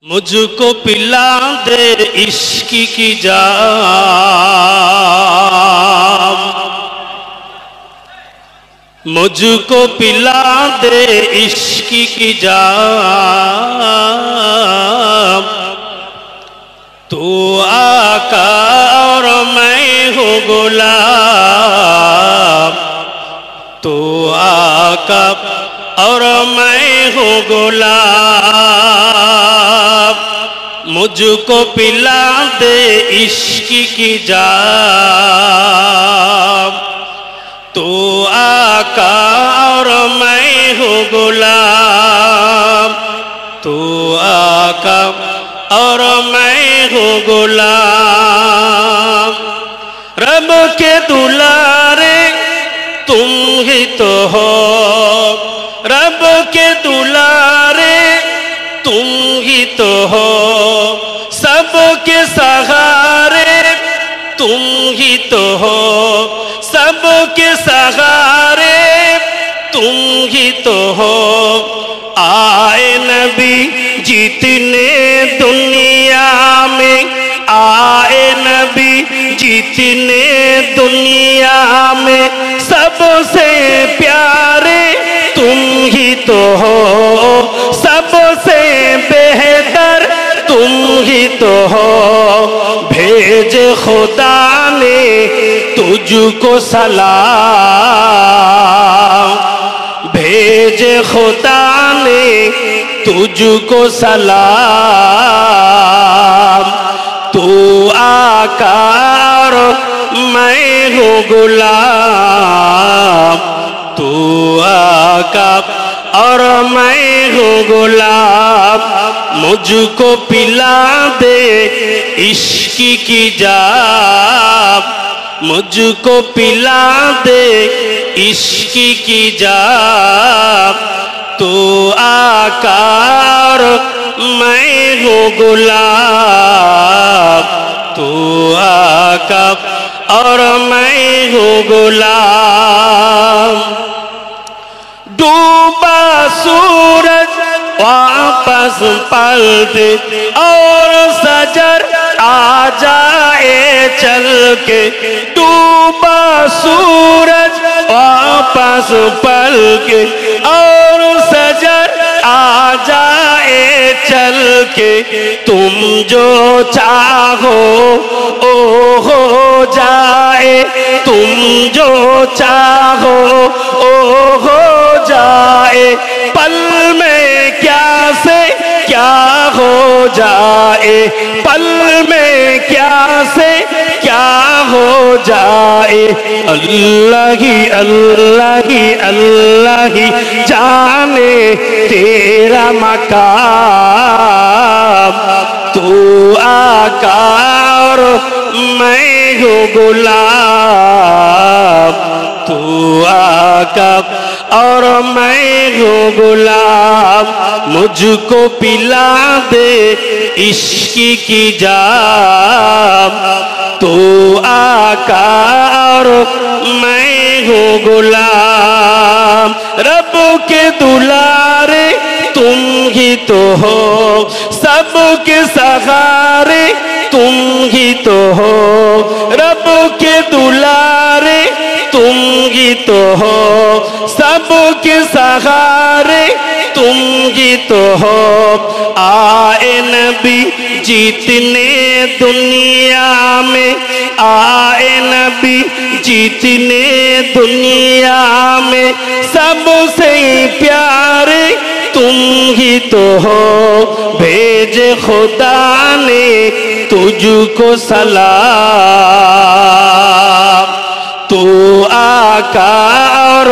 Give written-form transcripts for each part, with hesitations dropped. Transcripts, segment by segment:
मुझको पिला दे इश्क की जाम, मुझको पिला दे इश्क की जाम। तू आका और मैं हूँ गुलाम, तू आका और मैं हूँ गुलाम। मुझको पिला दे इश्क की जाम। तू आका और मैं हूँ गुलाम, तू आका और मैं हूँ गुलाम। रब के दुलारे तुम ही तो हो, रब के दुलारे तुम ही तो हो। सबके सहारे तुम ही तो हो, सबके सहारे तुम ही तो हो। आए नबी जितने दुनिया में, आए नबी जितने दुनिया में, सबसे प्यारे तुम ही तो हो, सबसे बेहतर तुम ही तो हो। भेज खुदा ने तुझको सलाम, भेज खुदा ने तुझको सलाम। तू आका और मैं हूँ गुलाम, तू आका और मैं हूँ गुलाम। मुझको पिला दे इश्क की जाम, मुझको पिला दे इश्क की जाम। तू आका और मैं हूँ गुलाम, तू आका और मैं हूँ गुलाम। डूबा सूरज वापस पलटे और सजर आ जाए चल के। डूबा सूरज वापस पलटे और सजर आ जाए चल के। तुम जो चाहो ओ हो जाए, तुम जो चाहो ओ हो जाए। पल में क्या से क्या हो जाए, पल में क्या से क्या हो जाए। अल्लाह ही अल्लाह ही अल्लाह ही जाने तेरा मकाम। तू आका और मैं हूँ गुलाम, तू आका और मैं हूँ गुलाम। मुझको पिला दे इश्क की जाम। तू आका और मैं हूँ गुलाम। रब के दुलारे तुम ही तो हो, सबके सहारे तुम ही तो हो। रब के दुलारे तुम ही तो हो, सबके सहारे तुम ही तो हो। आए नबी जितने दुनिया में, आए नबी जितने दुनिया में, सबसे प्यारे तुम ही तो हो। भेज खुदा ने तुझको सलाम। तू आका और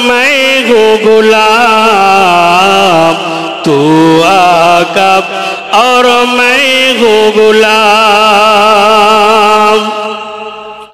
मैं हूँ गुलाम, तू आका और मैं हूँ गुलाम।